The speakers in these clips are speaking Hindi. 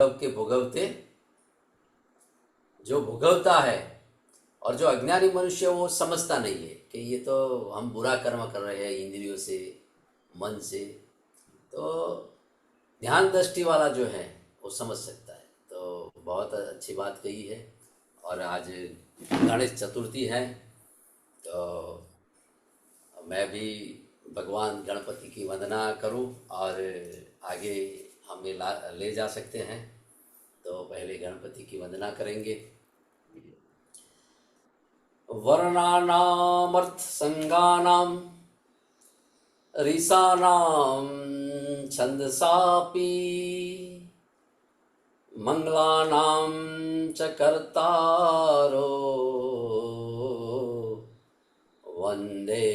के भोगवते, जो भोगवता है और जो अज्ञानी मनुष्य वो समझता नहीं है कि ये तो हम बुरा कर्म कर रहे हैं इंद्रियों से, मन से। तो ध्यान दृष्टि वाला जो है वो समझ सकता है। तो बहुत अच्छी बात कही है। और आज गणेश चतुर्थी है, तो मैं भी भगवान गणपति की वंदना करूं और आगे हमें ले जा सकते हैं। तो पहले गणपति की वंदना करेंगे। वर्णानामर्थ संगानाम ऋषाणाम छंदसापि मंगलानाम च कर्तारो वंदे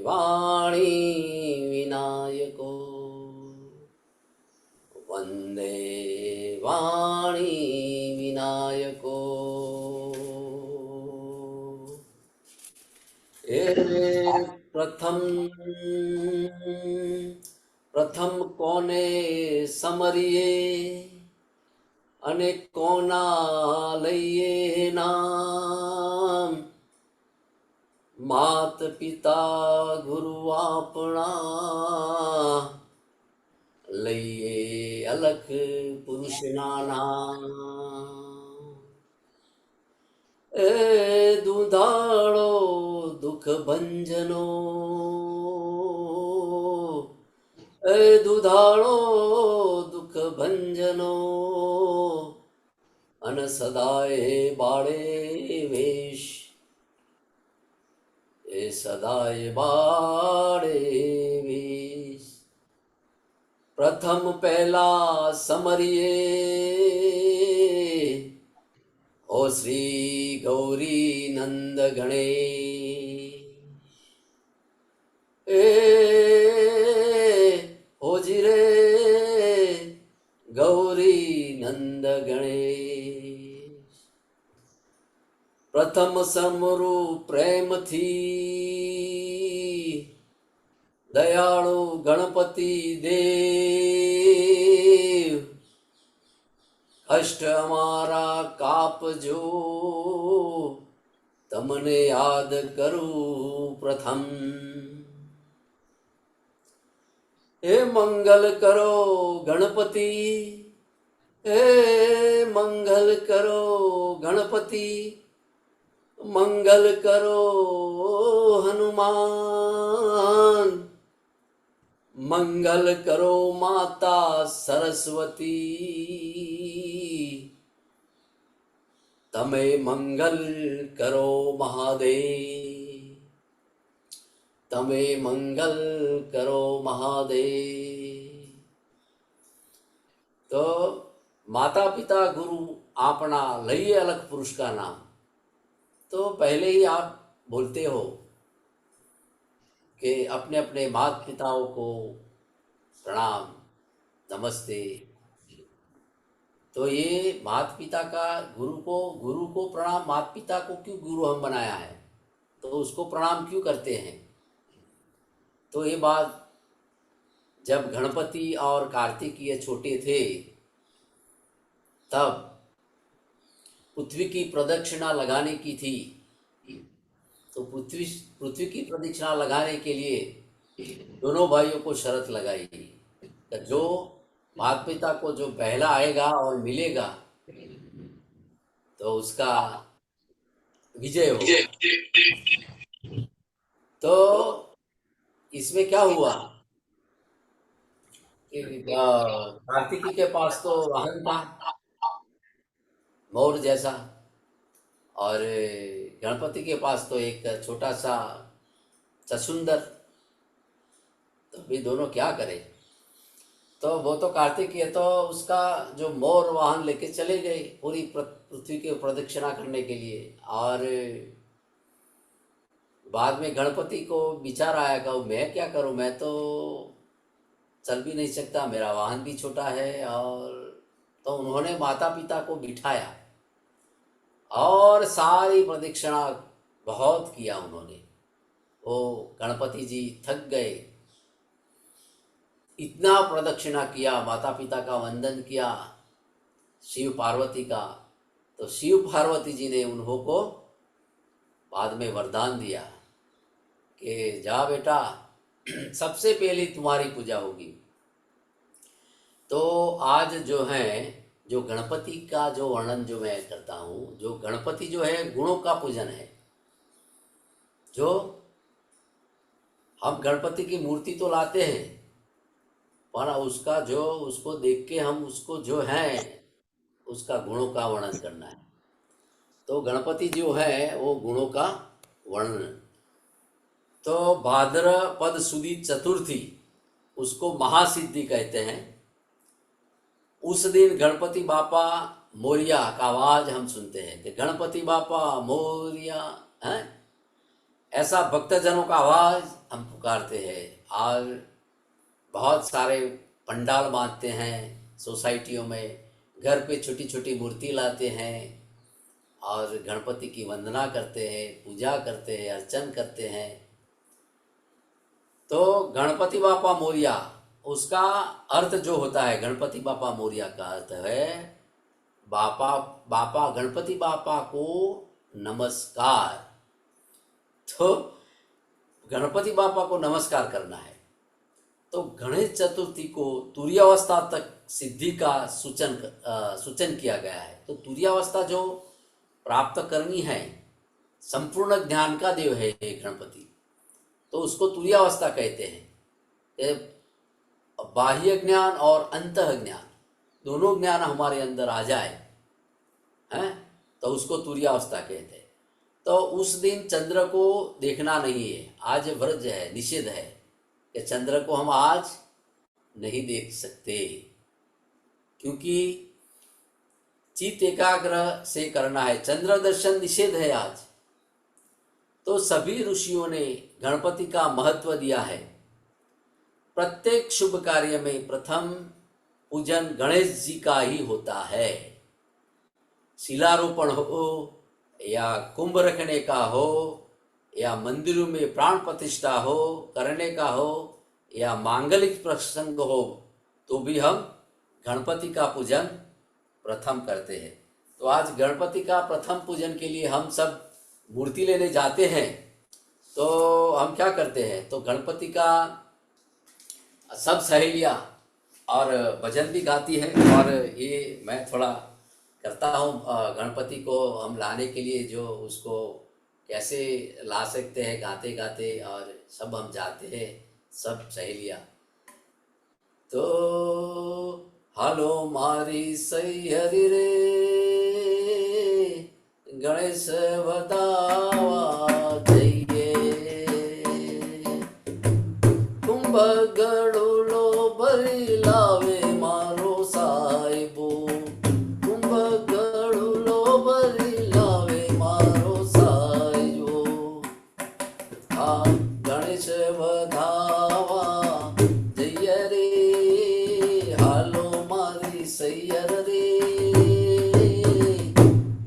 वाणी विनायको, वंदे वाणी विनायको। प्रथम प्रथम कोने समरिए अने कोना लइए नाम, मात पिता गुरु आपना लइए अलख पुरुष नाम। ए दुधाड़ो दुख भंजनो, ए दुधाड़ो दुख भंजनो, अन सदाए बाड़े वेश, ए सदाए बाड़े वेश। प्रथम पहला समरिए ओ श्री गौरी नंद गणेश। हो जी रे गौरी नंद गणेश। प्रथम समरु प्रेम थी दयाळु गणपति देव, कष्ट हमारा कापजो तमने याद करूं प्रथम। हे मंगल करो गणपति, हे मंगल करो गणपति, मंगल करो हनुमान, मंगल करो माता सरस्वती, तमे मंगल करो महादेव, तमे मंगल करो महादेव। तो माता पिता गुरु आपना लइए अलग पुरुष का नाम। तो पहले ही आप बोलते हो कि अपने अपने माता पिताओं को प्रणाम, नमस्ते। तो ये माता पिता का गुरु को प्रणाम, माता पिता को क्यों गुरु हम बनाया है, तो उसको प्रणाम क्यों करते हैं। तो ये बात जब गणपति और कार्तिकेय छोटे थे तब पृथ्वी की प्रदक्षिणा लगाने की थी। तो पृथ्वी की प्रदक्षिणा लगाने के लिए दोनों भाइयों को शर्त लगाई कि जो माता पिता को जो पहला आएगा और मिलेगा तो उसका विजय होगा। तो इसमें क्या हुआ कि कार्तिकी के पास तो वाहन था मोर जैसा, और गणपति के पास तो एक छोटा सा चसुंदर। तो भी दोनों क्या करें। तो वो तो कार्तिकेय तो उसका जो मोर वाहन लेके चले गए पूरी पृथ्वी की प्रदक्षिणा करने के लिए। और बाद में गणपति को विचार आया कि मैं क्या करूं, मैं तो चल भी नहीं सकता, मेरा वाहन भी छोटा है। और तो उन्होंने माता पिता को बिठाया और सारी प्रदक्षिणा बहुत किया उन्होंने। वो गणपति जी थक गए, इतना प्रदक्षिणा किया, माता पिता का वंदन किया, शिव पार्वती का। तो शिव पार्वती जी ने उन्हों को बाद में वरदान दिया कि जा बेटा, सबसे पहले तुम्हारी पूजा होगी। तो आज जो है, जो गणपति का जो वर्णन जो मैं करता हूँ, जो गणपति जो है गुणों का पूजन है। जो हम गणपति की मूर्ति तो लाते हैं, पर उसका जो, उसको देख के हम उसको जो है उसका गुणों का वर्णन करना है। तो गणपति जो है वो गुणों का वर्णन। तो भाद्रपद सुदी चतुर्थी, उसको महासिद्धि कहते हैं। उस दिन गणपति बापा मोरिया का आवाज हम सुनते हैं कि गणपति बापा मोरिया है, ऐसा भक्तजनों का आवाज हम पुकारते हैं। और बहुत सारे पंडाल बांधते हैं सोसाइटियों में, घर पे छोटी छोटी मूर्ति लाते हैं और गणपति की वंदना करते हैं, पूजा करते हैं, अर्चन करते हैं। तो गणपति बापा मोरिया, उसका अर्थ जो होता है, गणपति बापा मोरिया का अर्थ है बापा गणपति बापा को नमस्कार। तो गणपति बापा को नमस्कार करना है। तो गणेश चतुर्थी को तुरीयावस्था तक सिद्धि का सूचन किया गया है। तो तुरीयावस्था जो प्राप्त करनी है, संपूर्ण ज्ञान का देव है ये गणपति, तो उसको तुरीयावस्था कहते हैं। बाह्य ज्ञान और अंतः ज्ञान दोनों ज्ञान हमारे अंदर आ जाए हैं, तो उसको तुरीयावस्था कहते हैं। तो उस दिन चंद्र को देखना नहीं है। आज व्रज है, निषेध है कि चंद्र को हम आज नहीं देख सकते, क्योंकि चित्त एकाग्र से करना है। चंद्र दर्शन निषेध है आज। तो सभी ऋषियों ने गणपति का महत्व दिया है। प्रत्येक शुभ कार्य में प्रथम पूजन गणेश जी का ही होता है। शिलारोपण हो या कुंभ रखने का हो या मंदिरों में प्राण प्रतिष्ठा हो करने का हो या मांगलिक प्रसंग हो, तो भी हम गणपति का पूजन प्रथम करते हैं। तो आज गणपति का प्रथम पूजन के लिए हम सब मूर्ति लेने जाते हैं। तो हम क्या करते हैं, तो गणपति का सब सहेलियाँ और भजन भी गाती है। और ये मैं थोड़ा करता हूँ, गणपति को हम लाने के लिए जो उसको कैसे ला सकते हैं गाते गाते, और सब हम जाते हैं सब सहेलियाँ। तो हालो मारी सैयरी रे, गणेश बतावा जइए, कुंभ गड़ुलो भरी लावे मारो साहिबो, कुंभ गड़ुलो भरी लावे मारो साहिबो। हाँ गणेश बतावा जइए रे, हालो मारी सैयर रे,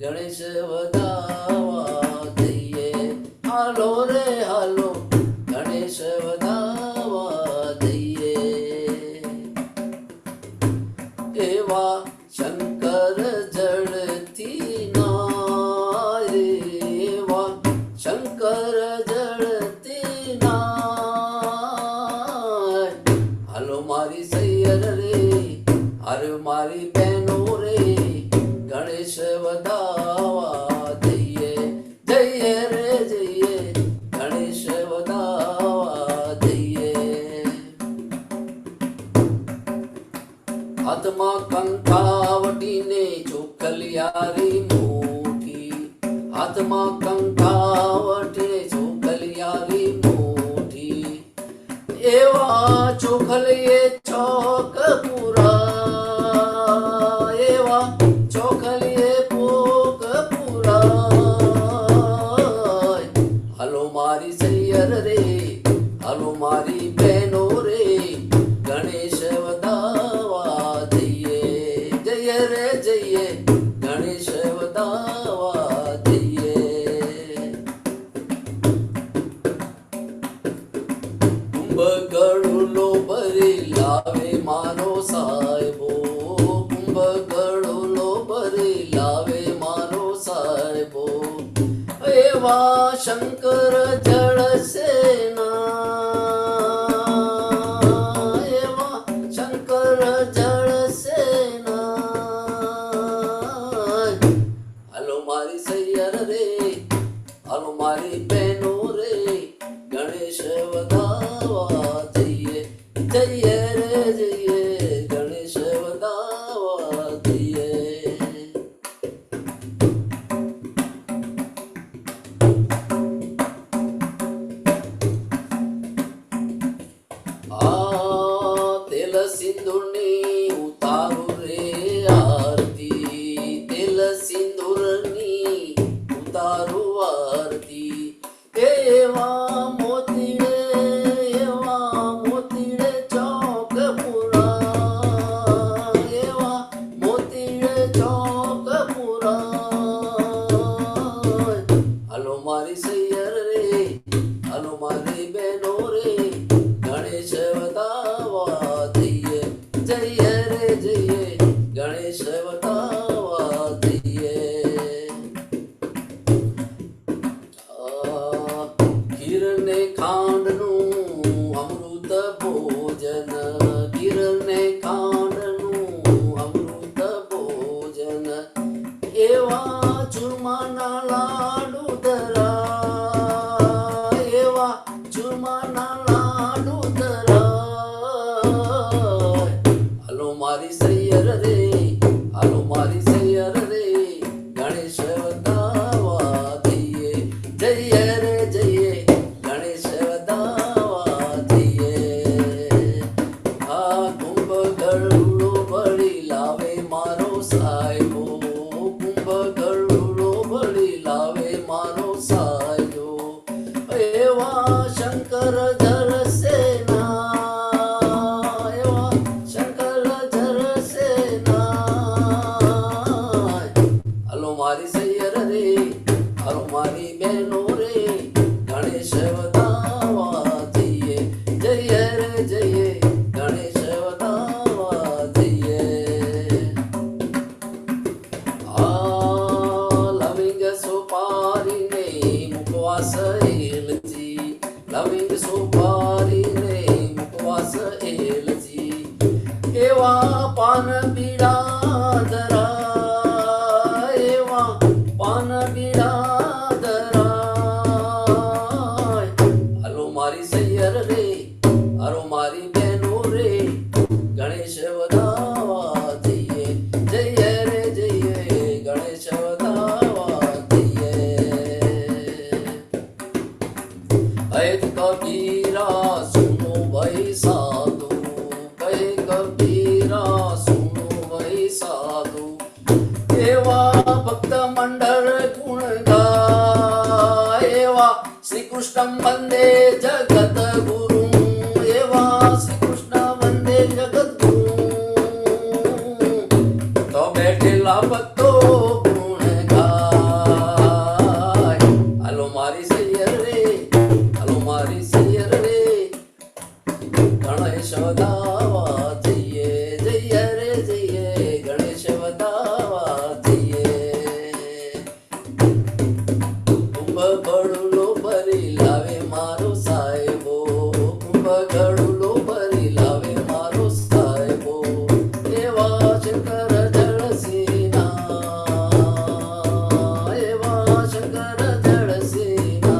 गणेश बतावा जइए, हालो रे हालो गणेश बतावा जइए। एवा शंकर जड़ती नाय, एवा शंकर जड़ती नाय, हालो मारी सैयर रे, हालो मारी बहनों रे, गणेश बतावा जइए, जइए रे जइए, गणेश बतावा जइए। हाथमा कंकावटी ने चोखलियारी मोठी, हाथमा कंकावटी ने चोखलियारी मोठी, एवा चोखलिए चौक पूरा, एवा चोखलिए पोक पूरा। हलो मारी सैयर रे, हलो मारी बहनों रे, गणेश बतावा जइए, जइए रे जइए, गणेश बतावा जइए। कुंभ गड़ुलो भरी लावे मारो साहिबो, कुंभ गड़ुलो एवा शंकर जड़ सेना, एवा शंकर जड़ सेना। हलो मारी सैयर रे, हलो मारी बहनो रे, गणेश वगावा जइए जइए रे जइए, गणेश वगावा जइए। तेल सिंदूरनी उतारू रे आरती, तेल सिंदूरनी उतारू आरती। एवा मोतीड़े चौक पुरा, एवा मोतीड़े चौक पुरा। हलो मारी सैयर रे, हलो मारी बहनो रे, गणेश वतावा जइए जइए रे जइए, गणेश वतावा जइए। खीर ने खांडनु अमृत भोजन, खीर ने खांडनु अमृत भोजन। एवा चूरमाना लाडू धरा, एवा चूरमाना लाडू धरा। हलो मारी सैयर रे, हलो मारी सैयर रे, गणेश वतावा जइए जइए रे जइए, गणेश वतावा जइए। कुंभ गरुड़ो बड़ी लावे मारो साहिबो, कुंभ गरुड़ो बड़ी लावे मारो साहिबो। एवा शंकर जर सेना, एवा शंकर जर सेना। हलो मारी सैयर रे, हलो मारी बहनो रे, गणेश वतावा जइए जइए रे जइए, गणेश वतावा जइए। लविंग सुपारी ने मुखवास एलजी, लविंग सुपारी ने मुखवास एलजी। एवा पान बीड़ा धरा, एवा पान बीड़ा धरा। हलो मारी सैयर रे, हलो मारी बहनो रे, गणेश वतावा जइए जइए रे जइए, गणेश वतावा जइए। ऐत कबीरा सुनो भाई साधु, कहे कबीरा सुनो भाई साधु। एवा भक्त मंडल गुण गाय, एवा श्री कृष्ण वंदे जगत गुरु, एवा श्री कृष्ण वंदे जगत गुरु। तो बैठेला भक्तो गुण गाय। हलो मारी सैयर रे, हलो मारी सैयर रे, गणेश वतावा जइए जइए रे जइए, गणेश वतावा जइए। कुंभ गरुड़ो भरी लावे मारो साहिबो, कुंभ गरुड़ो भरी लावे मारो साहिबो। एवा शंकर जड़ सेना, एवा शंकर जड़ सेना।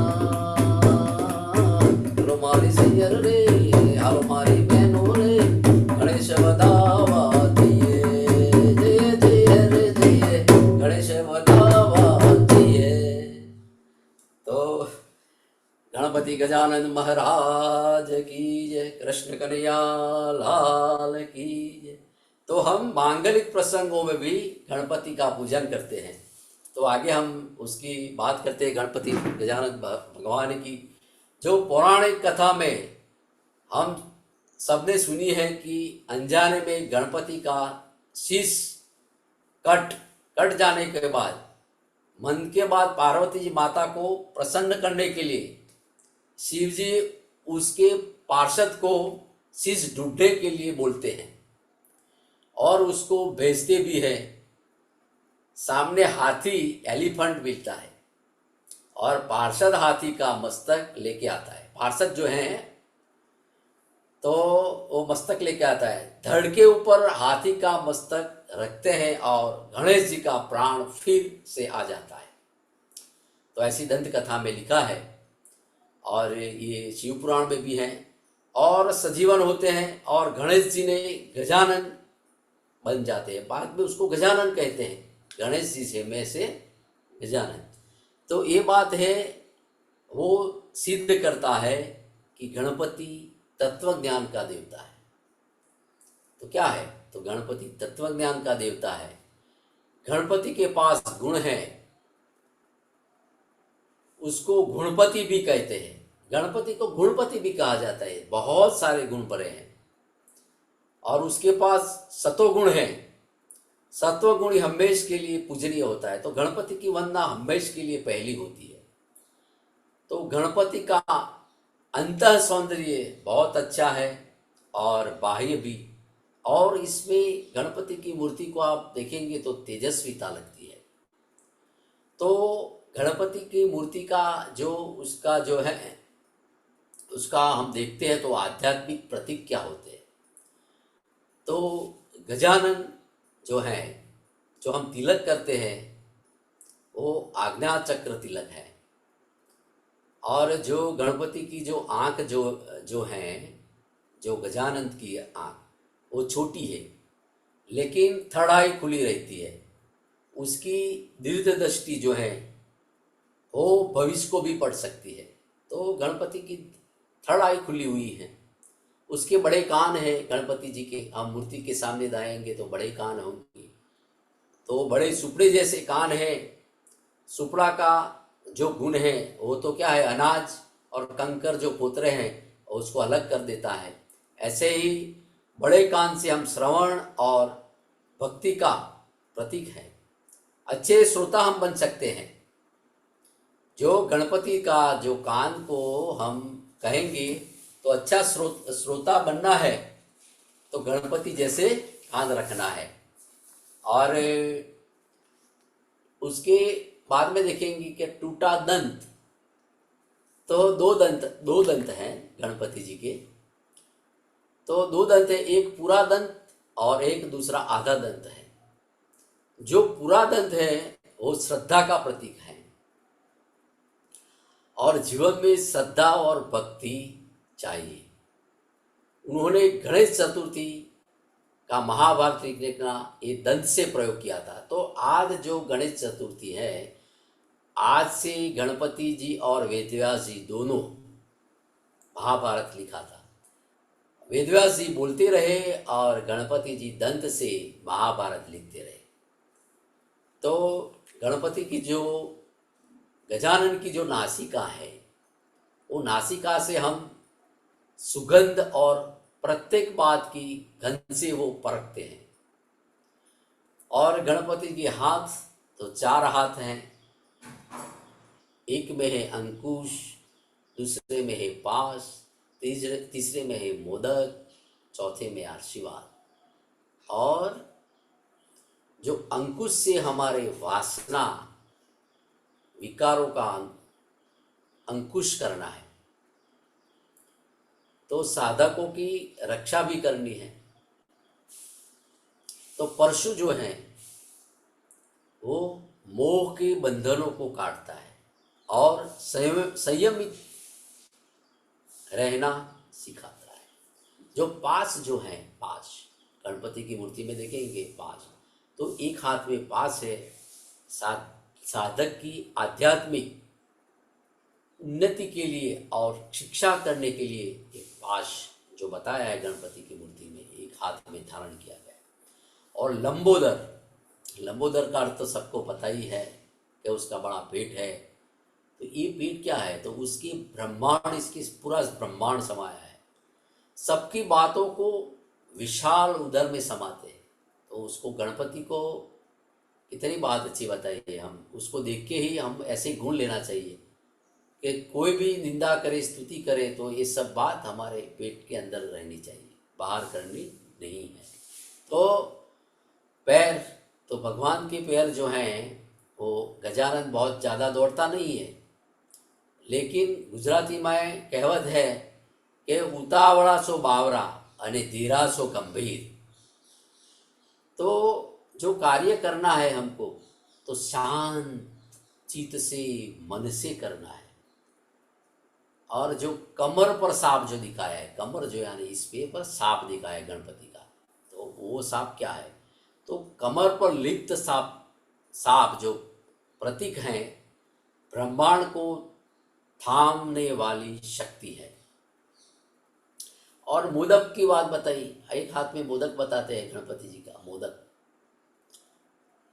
हलो मारी सैयर रे, हलो मारी बहनो रे, गणेश वतावा जइए जइए जइए रे जइए, गणेश वतावा जइए। तो गणपति गजानन महाराज की जय, कृष्ण कन्हैया लाल की जय। तो हम मांगलिक प्रसंगों में भी गणपति का पूजन करते हैं। तो आगे हम उसकी बात करते हैं गणपति गजानन भगवान की। जो पौराणिक कथा में हम सबने सुनी है कि अनजाने में गणपति का शीश कट जाने के बाद मन के बाद पार्वती जी माता को प्रसन्न करने के लिए शिव जी उसके पार्षद को शीश ढूंढने के लिए बोलते हैं और उसको भेजते भी हैं। सामने हाथी एलिफेंट मिलता है और पार्षद हाथी का मस्तक लेके आता है। पार्षद जो हैं तो वो मस्तक लेके आता है, धड़ के ऊपर हाथी का मस्तक रखते हैं और गणेश जी का प्राण फिर से आ जाता है। तो ऐसी दंत कथा में लिखा है और ये शिव पुराण में भी है। और सजीवन होते हैं और गणेश जी ने गजानन बन जाते हैं, बाद में उसको गजानन कहते हैं, गणेश जी से में से गजानन। तो ये बात है, वो सिद्ध करता है कि गणपति तत्व ज्ञान का देवता है। तो क्या है? तो गणपति तत्व ज्ञान का देवता है। गणपति के पास गुण है, उसको गुणपति भी कहते हैं। गणपति को गुणपति भी कहा जाता है, बहुत सारे गुण भरे हैं। और उसके पास सतोगुण है, सत्वगुण हमेश के लिए पूजनीय होता है। तो गणपति की वंदना हमेश के लिए पहली होती है। तो गणपति का अंतः सौंदर्य बहुत अच्छा है और बाह्य भी। और इसमें गणपति की मूर्ति को आप देखेंगे तो तेजस्विता लगती है। तो गणपति की मूर्ति का जो उसका जो है, उसका हम देखते हैं तो आध्यात्मिक प्रतीक क्या होते हैं। तो गजानन जो है, जो हम तिलक करते हैं, वो आज्ञा चक्र तिलक है। और जो गणपति की जो आँख जो जो है, जो गजानन की आँख, वो छोटी है लेकिन थर्ड आई खुली रहती है। उसकी दीर्घ दृष्टि जो है वो भविष्य को भी पढ़ सकती है। तो गणपति की थर्ड आई खुली हुई है। उसके बड़े कान हैं गणपति जी के, हम मूर्ति के सामने दाएंगे तो बड़े कान होंगे। तो बड़े सुपड़े जैसे कान हैं। सुपड़ा का जो गुण है वो तो क्या है, अनाज और कंकर जो पोतरे हैं उसको अलग कर देता है। ऐसे ही बड़े कान से हम श्रवण और भक्ति का प्रतीक है। अच्छे श्रोता हम बन सकते हैं। जो गणपति का जो कान को हम कहेंगे तो अच्छा श्रोता बनना है तो गणपति जैसे कान रखना है। और उसके बाद में देखेंगे कि टूटा दंत, तो दो दंत हैं गणपति जी के। तो दो दंत है, एक पूरा दंत और एक दूसरा आधा दंत है। जो पूरा दंत है वो श्रद्धा का प्रतीक है। और जीवन में श्रद्धा और भक्ति चाहिए। उन्होंने गणेश चतुर्थी का महाभारत लिखने का ये दंत से प्रयोग किया था। तो आज जो गणेश चतुर्थी है, आज से गणपति जी और वेदव्यास जी दोनों महाभारत लिखा था। वेदव्यास जी बोलते रहे और गणपति जी दंत से महाभारत लिखते रहे। तो गणपति की जो गजानन की जो नासिका है, वो नासिका से हम सुगंध और प्रत्येक बात की गंध से वो परखते हैं। और गणपति के हाथ तो चार हाथ हैं, एक में है अंकुश, दूसरे में है पाश, तीसरे में है मोदक, चौथे में आशीर्वाद। और जो अंकुश से हमारे वासना विकारों का अंकुश करना है, तो साधकों की रक्षा भी करनी है। तो परशु जो है वो मोह के बंधनों को काटता है और संयमित रहना सिखाता है। जो पास जो है, पास गणपति की मूर्ति में देखेंगे पास, तो एक हाथ में पास है। साधक की आध्यात्मिक उन्नति के लिए और शिक्षा करने के लिए एक पाश जो बताया है गणपति की मूर्ति में, एक हाथ में धारण किया गया। और लंबोदर, लंबोदर का अर्थ तो सबको पता ही है कि उसका बड़ा पेट है। तो ये पेट क्या है, तो उसकी ब्रह्मांड, इसकी पूरा ब्रह्मांड समाया है। सबकी बातों को विशाल उदर में समाते हैं। तो उसको गणपति को इतनी बात अच्छी बताई है, हम उसको देख के ही हम ऐसे गुण लेना चाहिए कि कोई भी निंदा करे, स्तुति करे, तो ये सब बात हमारे पेट के अंदर रहनी चाहिए, बाहर करनी नहीं है। तो पैर, तो भगवान के पैर जो हैं वो गजानन बहुत ज़्यादा दौड़ता नहीं है, लेकिन ગુજરાતીમાં કહેવત है કે ઉતાવળા सो बावरा અને धीरा सो गंभीर। तो जो कार्य करना है हमको तो शांत चित्त से, मन से करना है। और जो कमर पर सांप जो दिखाया है, कमर जो यानी इस पे पर सांप दिखाया है गणपति का, तो वो सांप क्या है? तो कमर पर लिप्त सांप, सांप जो प्रतीक हैं ब्रह्मांड को थामने वाली शक्ति है। और मोदक की बात बताई, एक हाथ में मोदक बताते हैं गणपति जी का मोदक।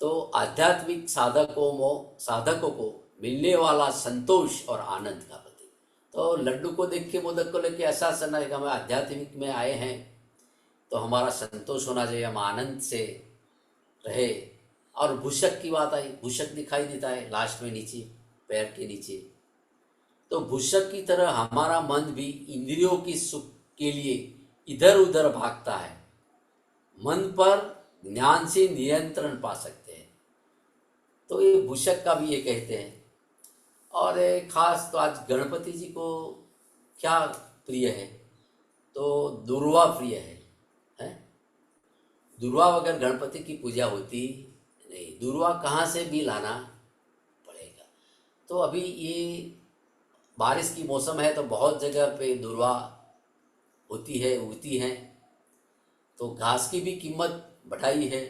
तो आध्यात्मिक साधकों को मिलने वाला संतोष और आनंद का प्रतीक। तो लड्डू को देख के, मोदक को लेके ऐसा समझना है कि हम आध्यात्मिक में आए हैं तो हमारा संतोष होना चाहिए, हम आनंद से रहे। और भूषक की बात आई, भूषक दिखाई देता है लास्ट में नीचे, पैर के नीचे। तो भूषक की तरह हमारा मन भी इंद्रियों की सुख के लिए इधर उधर भागता है। मन पर ज्ञान से नियंत्रण पा सकते हैं, तो ये भूषक का भी ये कहते हैं। और खास तो आज गणपति जी को क्या प्रिय है? तो दुर्वा प्रिय है? दुर्वा बगैर गणपति की पूजा होती नहीं, दुर्वा कहाँ से भी लाना पड़ेगा। तो अभी ये बारिश की मौसम है तो बहुत जगह पे दुर्वा होती है, उगती हैं। तो घास की भी कीमत बढ़ाई है।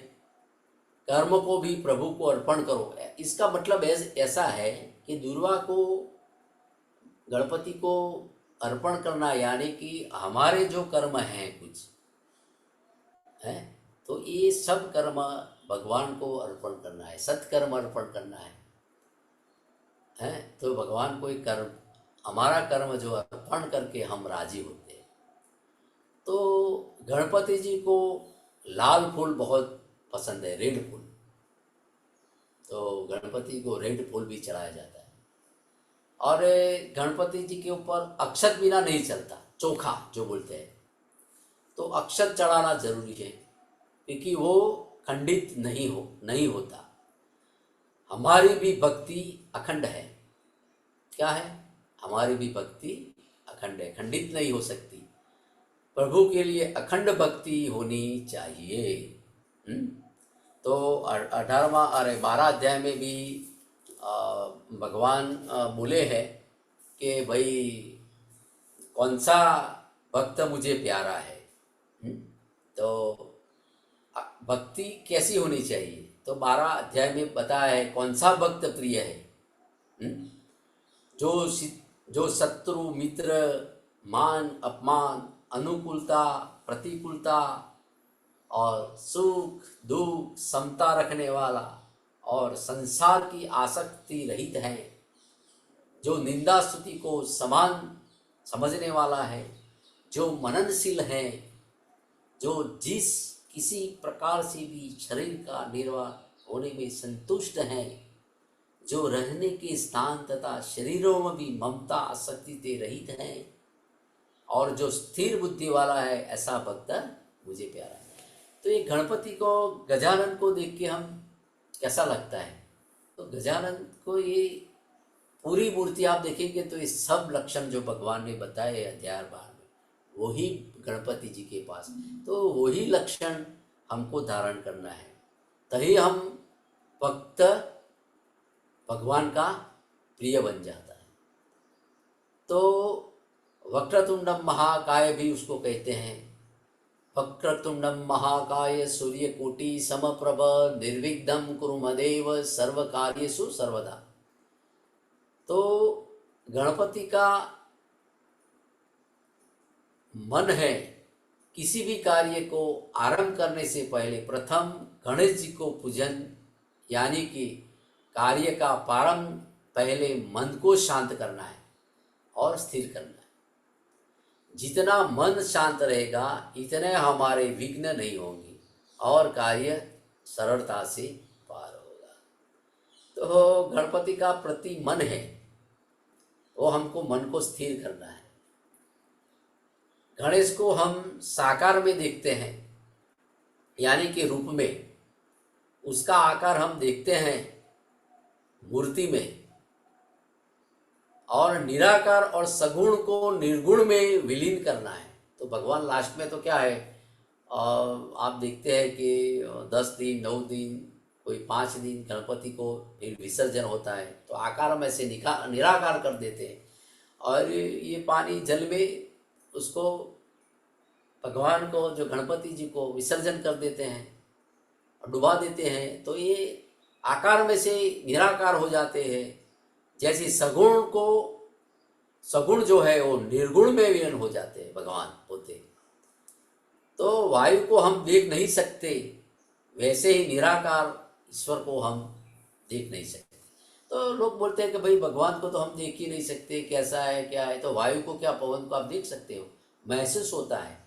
कर्म को भी प्रभु को अर्पण करो, इसका मतलब ऐसा है कि दुर्वा को गणपति को अर्पण करना, यानी कि हमारे जो कर्म हैं कुछ है, तो ये सब कर्म भगवान को अर्पण करना है, सत्कर्म अर्पण करना है। तो भगवान को एक कर्म, हमारा कर्म जो अर्पण करके हम राजी होते हैं। तो गणपति जी को लाल फूल बहुत पसंद है, रेड फूल। तो गणपति को रेड फूल भी चढ़ाया जाता है। और गणपति जी के ऊपर अक्षत बिना नहीं चलता, चोखा जो बोलते हैं, तो अक्षत चढ़ाना जरूरी है, क्योंकि वो खंडित नहीं होता। हमारी भी भक्ति अखंड है। क्या है? हमारी भी भक्ति अखंड है, खंडित नहीं हो सकती। प्रभु के लिए अखंड भक्ति होनी चाहिए। तो 12 अध्याय में भी भगवान बोले हैं कि भाई कौन सा भक्त मुझे प्यारा है। तो भक्ति कैसी होनी चाहिए? तो 12 अध्याय में बताया है कौन सा भक्त प्रिय है। जो शत्रु मित्र, मान अपमान, अनुकूलता प्रतिकूलता और सुख दुख समता रखने वाला और संसार की आसक्ति रहित है, जो निंदा स्तुति को समान समझने वाला है, जो मननशील है, जो जिस किसी प्रकार से भी शरीर का निर्वाह होने में संतुष्ट है, जो रहने के स्थान तथा शरीरों में भी ममता आसक्ति से रहित है, और जो स्थिर बुद्धि वाला है, ऐसा भक्त मुझे प्यारा है। तो ये गणपति को, गजानन को देख के हम कैसा लगता है? तो गजानन को ये पूरी मूर्ति आप देखेंगे तो ये सब लक्षण जो भगवान ने बताए अध्याय 12 में, वही गणपति जी के पास। तो वही लक्षण हमको धारण करना है, तभी हम भक्त भगवान का प्रिय बन जाता है। तो वक्रतुंडम महाकाय भी उसको कहते हैं। वक्रतुंडम महाकाय सूर्यकोटि समप्रभ निर्विघ्नं कुरु मदेव सर्व कार्येषु सर्वदा। तो गणपति का मन है किसी भी कार्य को आरंभ करने से पहले प्रथम गणेश जी को पूजन, यानी कि कार्य का प्रारंभ पहले मन को शांत करना है और स्थिर करना है। जितना मन शांत रहेगा इतने हमारे विघ्न नहीं होंगे और कार्य सरलता से पार होगा। तो गणपति का प्रति मन है, वो हमको मन को स्थिर करना है। गणेश को हम साकार में देखते हैं, यानी कि रूप में, उसका आकार हम देखते हैं मूर्ति में, और निराकार और सगुण को निर्गुण में विलीन करना है। तो भगवान लास्ट में तो क्या है, आप देखते हैं कि 10 दिन 9 दिन, कोई 5 दिन गणपति को फिर विसर्जन होता है, तो आकार में से निराकार कर देते हैं और ये पानी जल में उसको भगवान को, जो गणपति जी को विसर्जन कर देते हैं, डुबा देते हैं। तो ये आकार में से निराकार हो जाते हैं। जैसे सगुण जो है वो निर्गुण में विलीन हो जाते हैं भगवान होते। तो वायु को हम देख नहीं सकते, वैसे ही निराकार ईश्वर को हम देख नहीं सकते। तो लोग बोलते हैं कि भाई भगवान को तो हम देख ही नहीं सकते, कैसा है क्या है। तो वायु को क्या, पवन को आप देख सकते हो, महसूस होता है।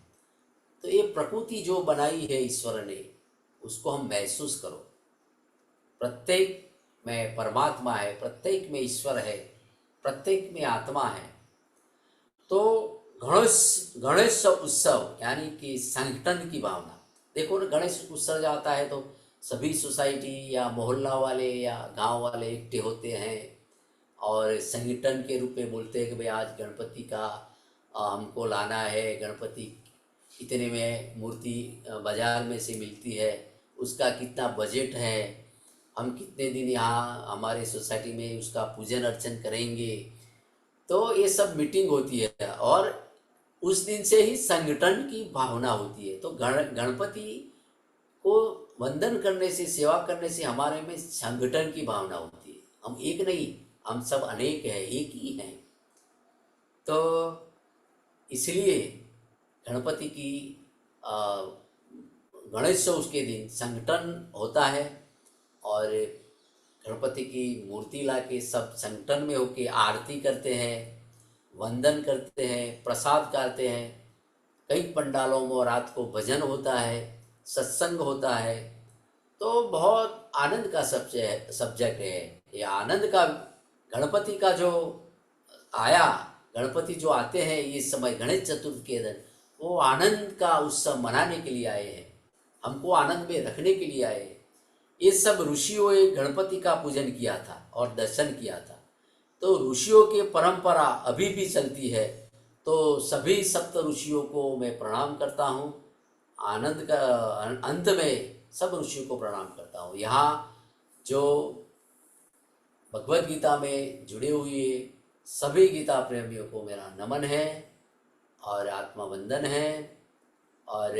तो ये प्रकृति जो बनाई है ईश्वर ने, उसको हम महसूस करो। प्रत्येक में परमात्मा है, प्रत्येक में ईश्वर है, प्रत्येक में आत्मा है। तो गणेश उत्सव यानी कि संगठन की भावना। देखो ना, गणेश उत्सव जाता है तो सभी सोसाइटी या मोहल्ला वाले या गांव वाले इकट्ठे होते हैं और संगठन के रूप में बोलते हैं कि भाई आज गणपति का हमको लाना है, गणपति इतने में मूर्ति बाजार में से मिलती है, उसका कितना बजट है, हम कितने दिन यहाँ हमारे सोसाइटी में उसका पूजन अर्चन करेंगे। तो ये सब मीटिंग होती है और उस दिन से ही संगठन की भावना होती है। तो गणपति को वंदन करने से, सेवा करने से हमारे में संगठन की भावना होती है। हम एक नहीं, हम सब अनेक हैं, एक ही हैं। तो इसलिए गणपति की गणेशोत्सव के दिन संगठन होता है और गणपति की मूर्ति ला के सब संगठन में होके आरती करते हैं, वंदन करते हैं, प्रसाद करते हैं। कई पंडालों में रात को भजन होता है, सत्संग होता है। तो बहुत आनंद का सब्जेक्ट है ये। आनंद का गणपति का जो आया, गणपति जो आते हैं ये समय गणेश चतुर्थी के दिन, वो आनंद का उत्सव मनाने के लिए आए हैं, हमको आनंद में रखने के लिए आए हैं। ये सब ऋषियों ने गणपति का पूजन किया था और दर्शन किया था। तो ऋषियों की परंपरा अभी भी चलती है। तो सभी सप्त ऋषियों को मैं प्रणाम करता हूँ। आनंद का अंत में सब ऋषियों को प्रणाम करता हूँ। यहाँ जो भगवद गीता में जुड़े हुए सभी गीता प्रेमियों को मेरा नमन है और आत्मा वंदन है। और